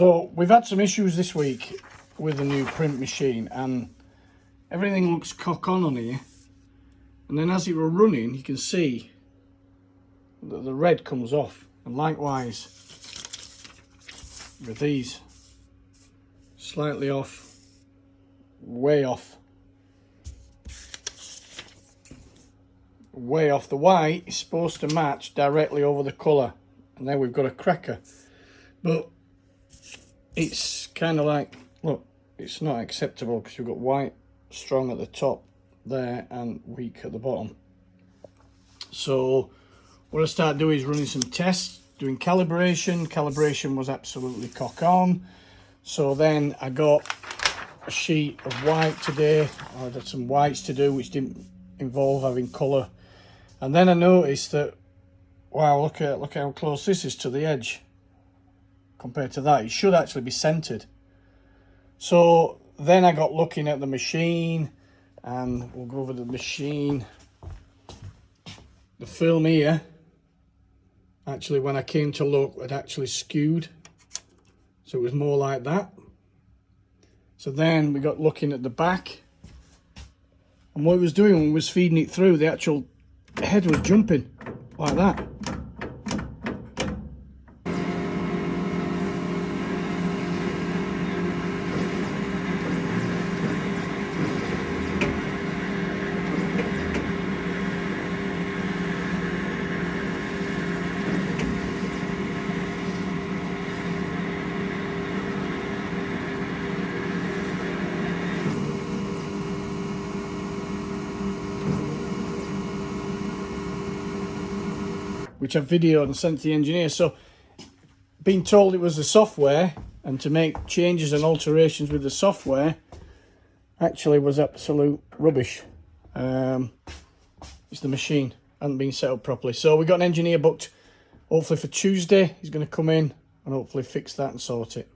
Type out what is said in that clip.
So we've had some issues this week with the new print machine, and everything looks cock on here, and then as it were running you can see that the red comes off, and likewise with these, slightly off, way off. Way off. The white is supposed to match directly over the colour, and then we've got a cracker, but it's kind of like, look, it's not acceptable because you've got white strong at the top there and weak at the bottom. So what I start doing is running some tests, doing calibration was absolutely cock on. So then I got a sheet of white today. I had some whites to do which didn't involve having colour, and then I noticed that, wow, look how close this is to the edge compared to that. It should actually be centered. So then I got looking at the machine, and we'll go over the machine. The film here, actually when I came to look, had actually skewed, so it was more like that. So then we got looking at the back, and what it was doing when it was feeding it through, the actual head was jumping like that. Which I've videoed and sent to the engineer. So being told it was the software, and to make changes and alterations with the software actually was absolute rubbish. It's the machine hadn't been set up properly. So we got an engineer booked hopefully for Tuesday. He's going to come in and hopefully fix that and sort it.